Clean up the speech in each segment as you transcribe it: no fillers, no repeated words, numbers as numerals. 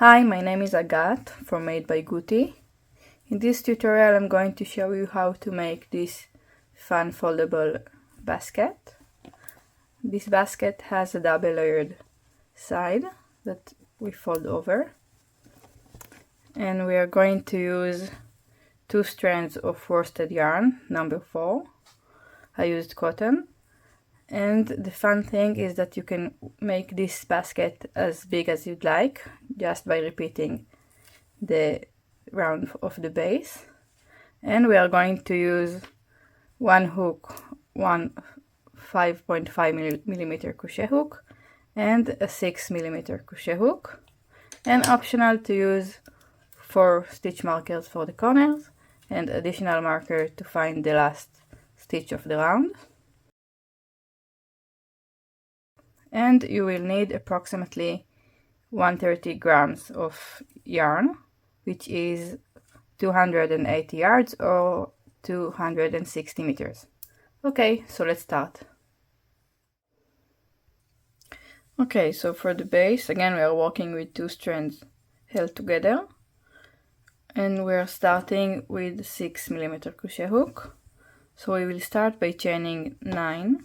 Hi, my name is Agat from Made by Guti. In this tutorial I'm going to show you how to make this fun foldable basket. This basket has a double layered side that we fold over, and we are going to use 2 strands of worsted yarn, number 4. I used cotton, and the fun thing is that you can make this basket as big as you'd like just by repeating the round of the base. And we are going to use one hook, one 5.5 millimeter crochet hook and a 6 millimeter crochet hook, and optional to use 4 stitch markers for the corners and additional marker to find the last stitch of the round. And you will need approximately 130 grams of yarn, which is 280 yards or 260 meters. Okay, so let's start. Okay, so for the base, again we are working with 2 strands held together, and we are starting with 6 millimeter crochet hook. So we will start by chaining 9.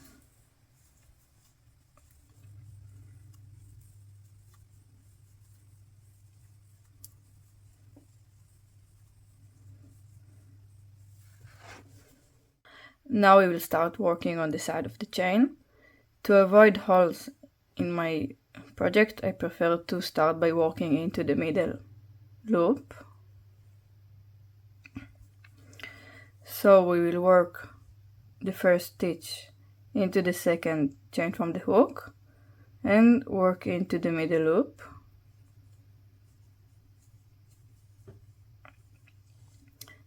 Now we will start working on the side of the chain. To avoid holes in my project, I prefer to start by working into the middle loop. So we will work the first stitch into the second chain from the hook and work into the middle loop.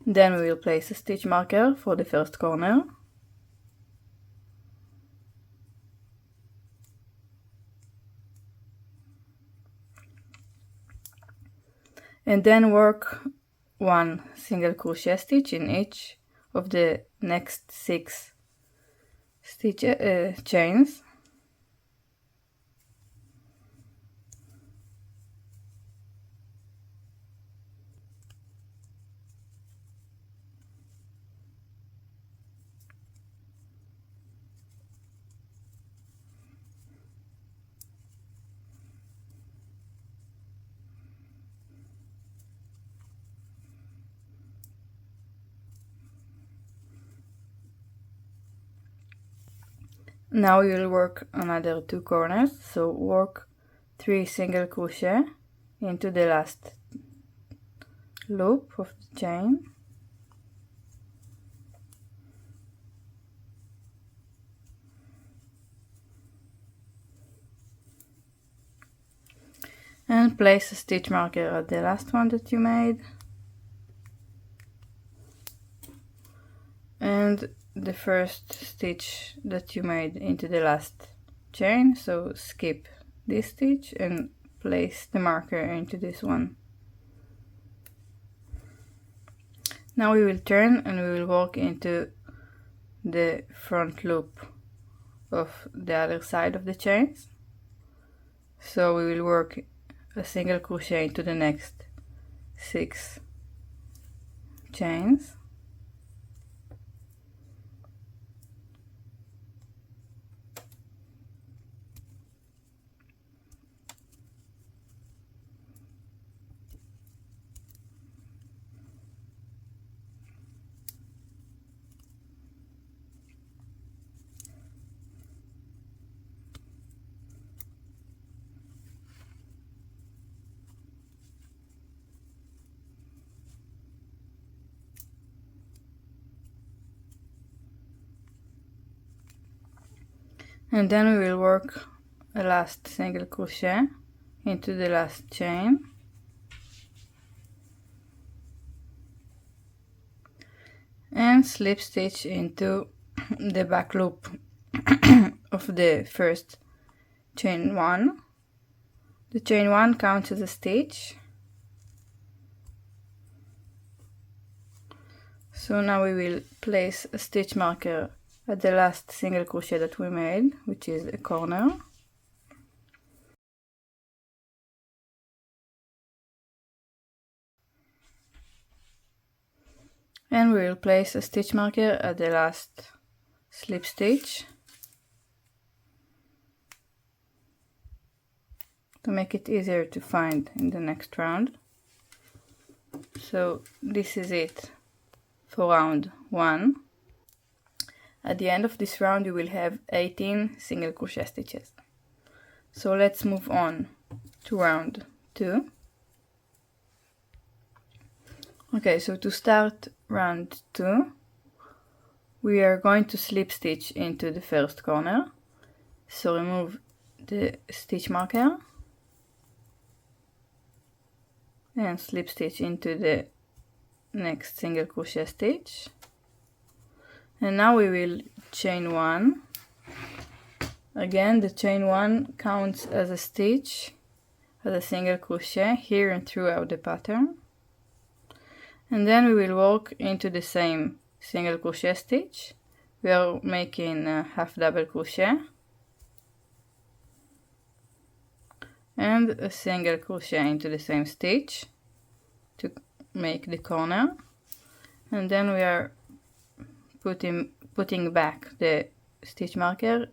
Then we will place a stitch marker for the first corner. And then work 1 single crochet stitch in each of the next 6 chains. Now we will work another 2 corners, so work 3 single crochet into the last loop of the chain. And place a stitch marker at the last one that you made. And the first stitch that you made into the last chain, so skip this stitch and place the marker into this one. Now we will turn and we will walk into the front loop of the other side of the chains. So we will work a single crochet into the next 6 chains. And then we will work a last single crochet into the last chain. And slip stitch into the back loop of the first chain 1. The chain 1 counts as a stitch. So now we will place a stitch marker at the last single crochet that we made, which is a corner. And we will place a stitch marker at the last slip stitch to make it easier to find in the next round. So this is it for round 1. At the end of this round you will have 18 single crochet stitches. So let's move on to round 2. Okay, so to start round 2, we are going to slip stitch into the first corner. So remove the stitch marker and slip stitch into the next single crochet stitch. And now we will chain 1. Again, the chain 1 counts as a stitch, as a single crochet here and throughout the pattern. And then we will work into the same single crochet stitch. We are making a half double crochet and a single crochet into the same stitch to make the corner. And then we are putting back the stitch marker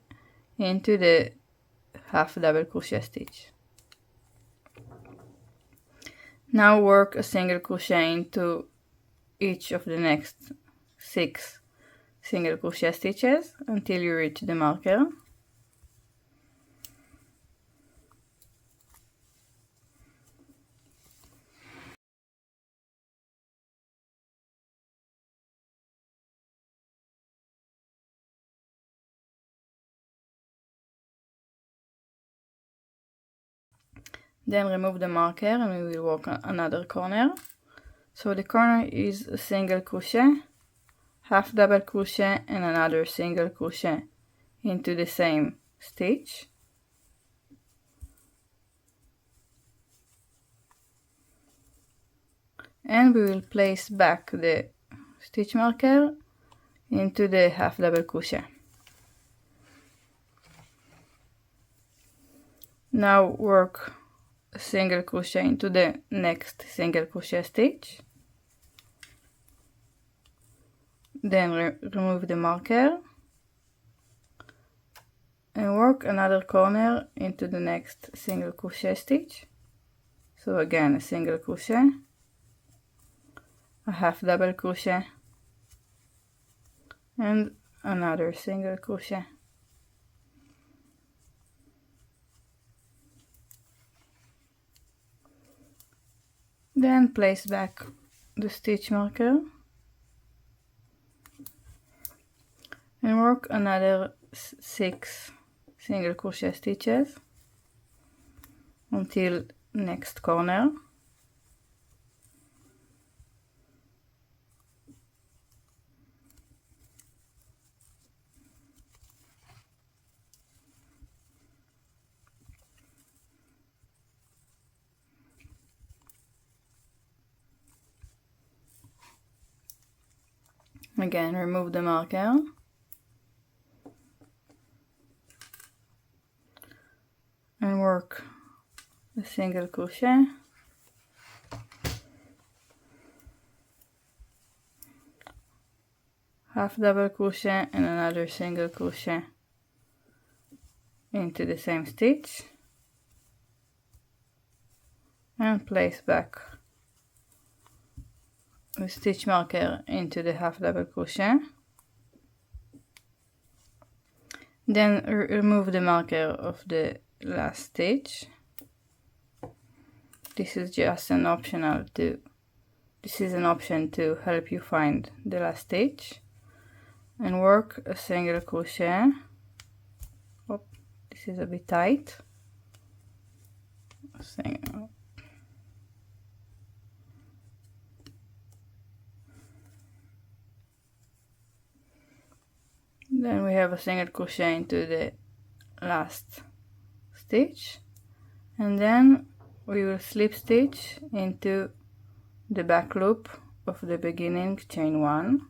into the half double crochet stitch. Now work a single crochet into each of the next 6 single crochet stitches until you reach the marker. Then remove the marker and we will work on another corner. So the corner is a single crochet, half double crochet and another single crochet into the same stitch. And we will place back the stitch marker into the half double crochet. Now work a single crochet into the next single crochet stitch. Then remove the marker and work another corner into the next single crochet stitch. So again a single crochet, a half double crochet and another single crochet. Then place back the stitch marker and work another 6 single crochet stitches until next corner. Again, remove the marker and work a single crochet, half double crochet and another single crochet into the same stitch and place back the stitch marker into the half double crochet. Then remove the marker of the last stitch. This is just an option to help you find the last stitch, and work a single crochet. Oh, this is a bit tight. Then we have a single crochet into the last stitch, and then we will slip stitch into the back loop of the beginning chain 1.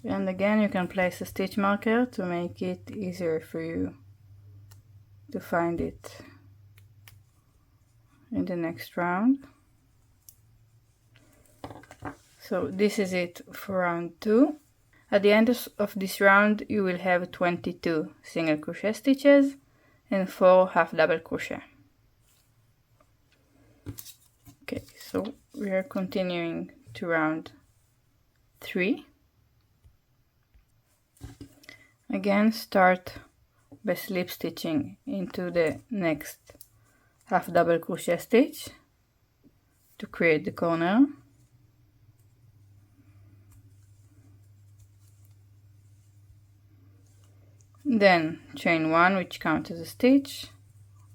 And again you can place a stitch marker to make it easier for you to find it in the next round. So this is it for round 2. At the end of this round you will have 22 single crochet stitches and 4 half double crochet. Okay, so we are continuing to round 3. Again, start by slip stitching into the next half double crochet stitch to create the corner. Then chain 1, which counts as a stitch,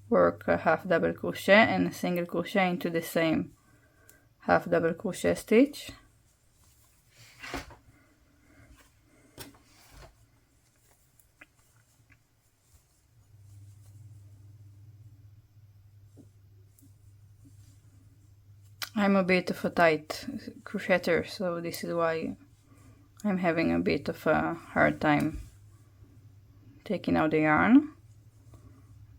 work a half double crochet and a single crochet into the same half double crochet stitch. I'm a bit of a tight crocheter, so this is why I'm having a bit of a hard time taking out the yarn.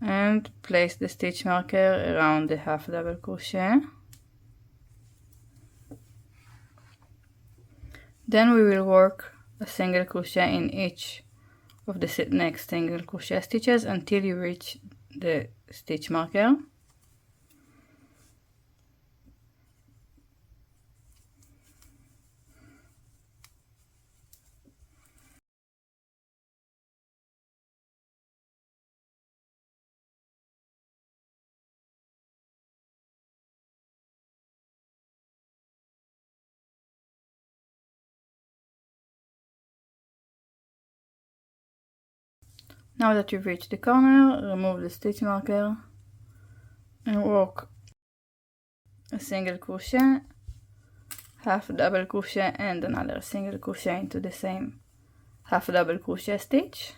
And place the stitch marker around the half double crochet. Then we will work a single crochet in each of the next single crochet stitches until you reach the stitch marker. Now that you've reached the corner, remove the stitch marker and work a single crochet, half double crochet and another single crochet into the same half double crochet stitch.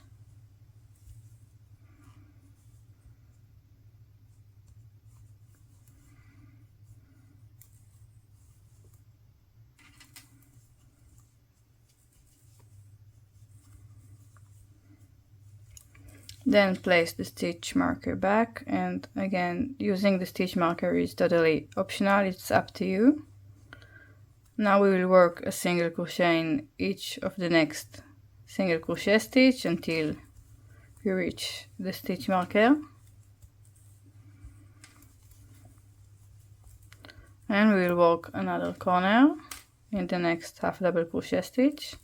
Then place the stitch marker back, and again, using the stitch marker is totally optional, it's up to you. Now we will work a single crochet in each of the next single crochet stitch until we reach the stitch marker. And we will work another corner in the next half double crochet stitch.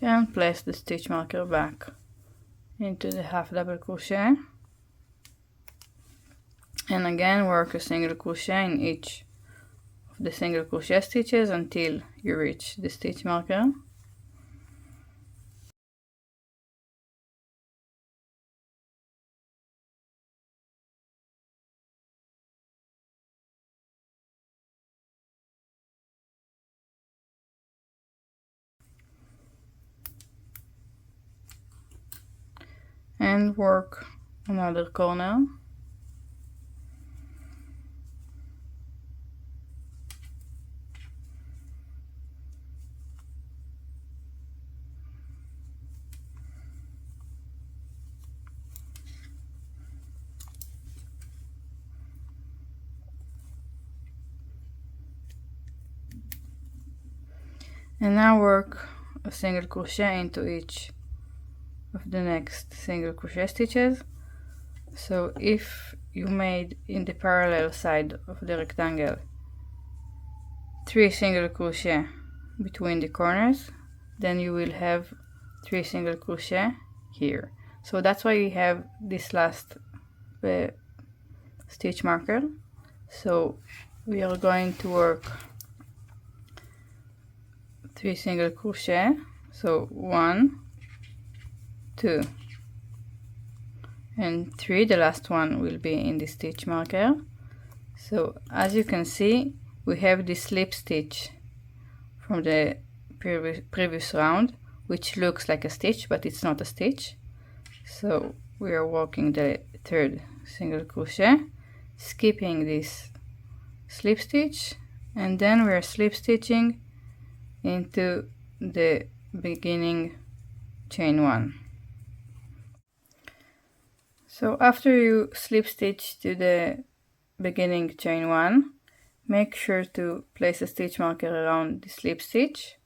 And place the stitch marker back into the half double crochet, and again work a single crochet in each of the single crochet stitches until you reach the stitch marker. And work another corner. And now work a single crochet into each of the next single crochet stitches. So if you made in the parallel side of the rectangle 3 single crochet between the corners, then you will have 3 single crochet here. So that's why we have this last stitch marker. So we are going to work 3 single crochet, so 1, 2 and 3. The last one will be in the stitch marker. So as you can see, we have this slip stitch from the previous round, which looks like a stitch, but it's not a stitch. So we are working the third single crochet, skipping this slip stitch, and then we are slip stitching into the beginning chain 1. So after you slip stitch to the beginning chain 1, make sure to place a stitch marker around the slip stitch,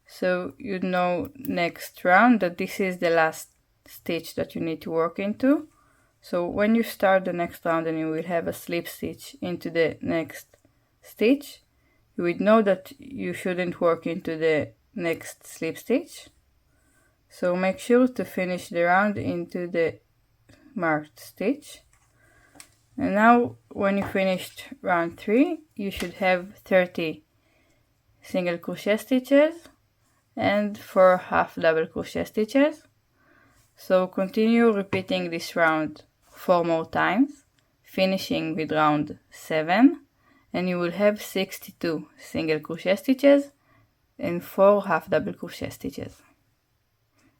so you know next round that this is the last stitch that you need to work into. So when you start the next round and you will have a slip stitch into the next stitch, you would know that you shouldn't work into the next slip stitch. So make sure to finish the round into the marked stitch. And now when you finished round 3, you should have 30 single crochet stitches and 4 half double crochet stitches. So continue repeating this round 4 more times, finishing with round 7, and you will have 62 single crochet stitches and 4 half double crochet stitches.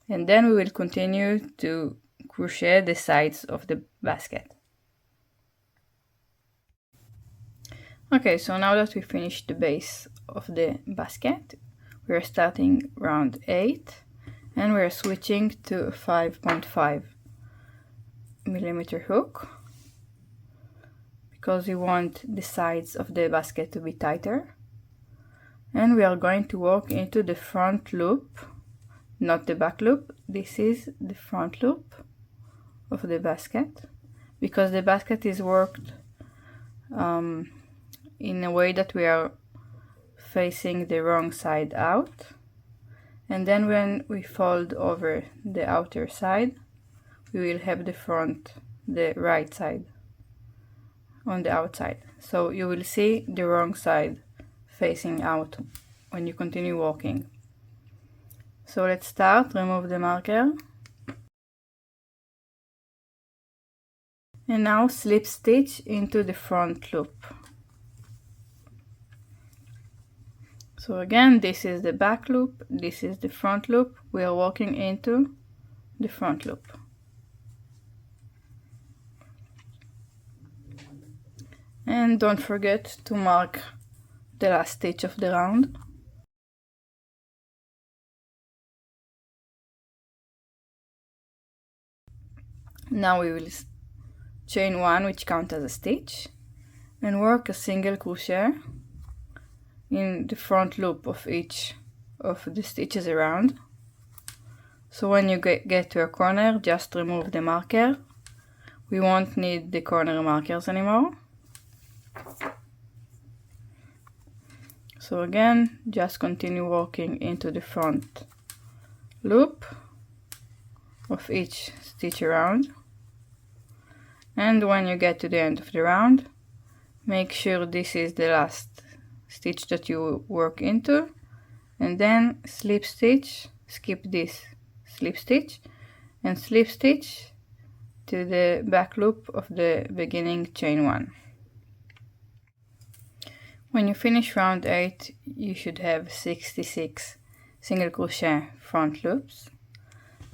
And then we will continue to crochet the sides of the basket. Okay, so now that we finished the base of the basket, we are starting round 8 and we are switching to a 5.5 millimeter hook because we want the sides of the basket to be tighter. And we are going to work into the front loop, not the back loop. This is the front loop of the basket because the basket is worked in a way that we are facing the wrong side out, and then when we fold over the outer side, we will have the right side on the outside. So you will see the wrong side facing out when you continue walking. So let's start. Remove the marker. And now slip stitch into the front loop. So again, this is the back loop, this is the front loop. We are walking into the front loop. And don't forget to mark the last stitch of the round. Now we will chain 1, which counts as a stitch, and work a single crochet in the front loop of each of the stitches around. So when you get to a corner, just remove the marker. We won't need the corner markers anymore. So again, just continue walking into the front loop of each stitch around. And when you get to the end of the round, make sure this is the last stitch that you work into, and then slip stitch, skip this slip stitch, and slip stitch to the back loop of the beginning chain 1. When you finish round 8, you should have 66 single crochet front loops.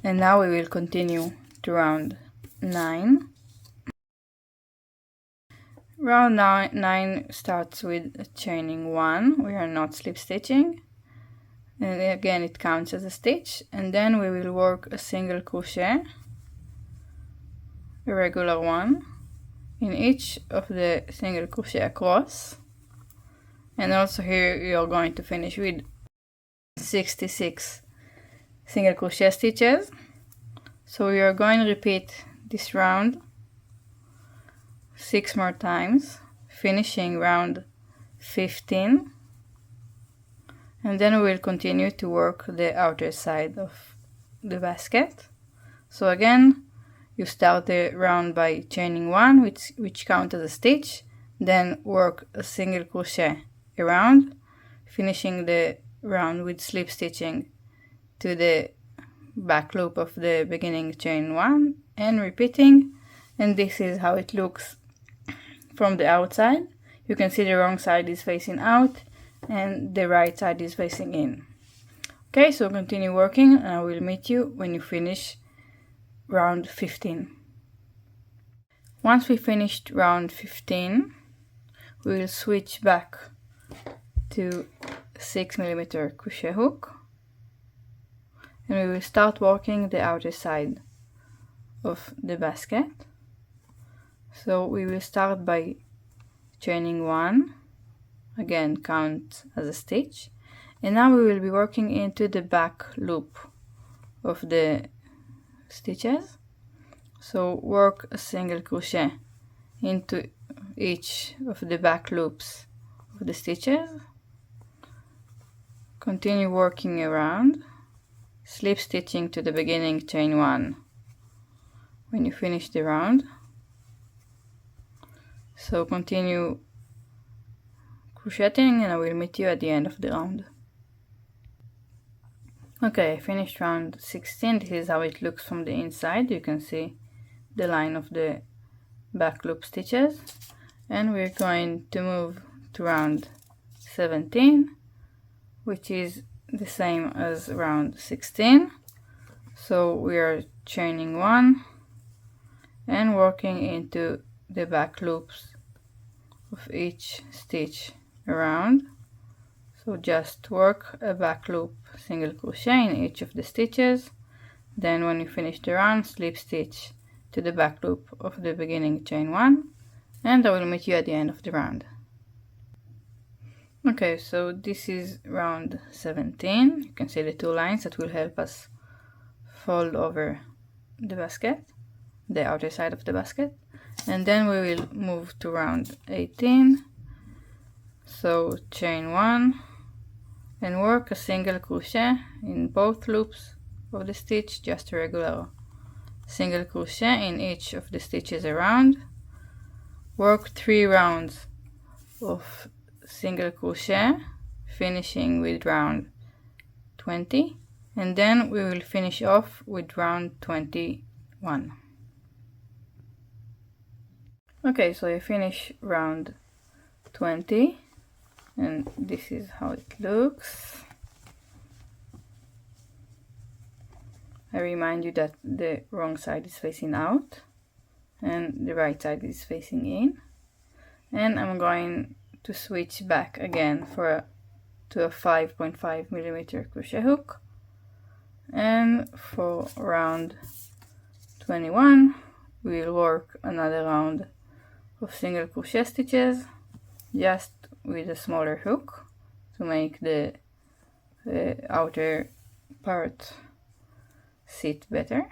And now we will continue to round 9. Round 9 starts with chaining 1. We are not slip stitching, and again it counts as a stitch. And then we will work a single crochet, a regular one, in each of the single crochet across. And also here you are going to finish with 66 single crochet stitches. So we are going to repeat this round 6 more times, finishing round 15, and then we will continue to work the outer side of the basket. So again, you start the round by chaining 1, which counts as a stitch, then work a single crochet around, finishing the round with slip stitching to the back loop of the beginning chain 1 and repeating. And this is how it looks from the outside. You can see the wrong side is facing out and the right side is facing in. Okay, so continue working and I will meet you when you finish round 15. Once we finished round 15, we will switch back to 6mm crochet hook, and we will start working the outer side of the basket. So we will start by chaining 1, again count as a stitch, and now we will be working into the back loop of the stitches. So work a single crochet into each of the back loops of the stitches, continue working around, slip stitching to the beginning, chain 1 when you finish the round. So continue crocheting and I will meet you at the end of the round. Okay, I finished round 16. This is how it looks from the inside. You can see the line of the back loop stitches, and we're going to move to round 17, which is the same as round 16. So we are chaining 1 and working into the back loops of each stitch around. So just work a back loop single crochet in each of the stitches, then when you finish the round, slip stitch to the back loop of the beginning, chain 1, and I will meet you at the end of the round. Okay, so this is round 17. You can see the 2 lines that will help us fold over the basket, the outer side of the basket, and then we will move to round 18. So chain 1 and work a single crochet in both loops of the stitch, just a regular single crochet in each of the stitches around. Work 3 rounds of single crochet, finishing with round 20, and then we will finish off with round 21. Okay, so you finish round 20, and this is how it looks. I remind you that the wrong side is facing out and the right side is facing in, and I'm going to switch back again to a 5.5mm crochet hook, and for round 21 we will work another round of single crochet stitches, just with a smaller hook to make the outer part sit better.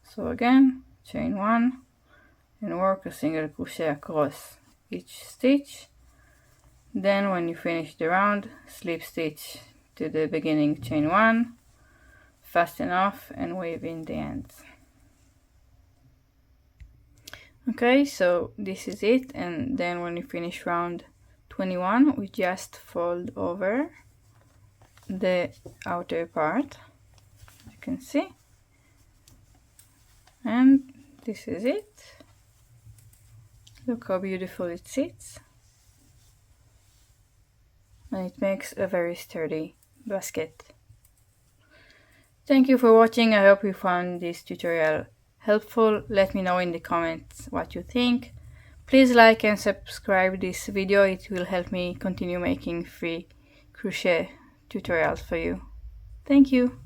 So again, chain 1 and work a single crochet across each stitch. Then when you finish the round, slip stitch to the beginning, chain 1, fasten off and weave in the ends. Okay, so this is it, and then when you finish round 21, we just fold over the outer part, as you can see, and this is it. Look how beautiful it sits, and it makes a very sturdy basket. Thank you for watching. I hope you found this tutorial helpful. Let me know in the comments what you think. Please like and subscribe this video. It will help me continue making free crochet tutorials for you. Thank you.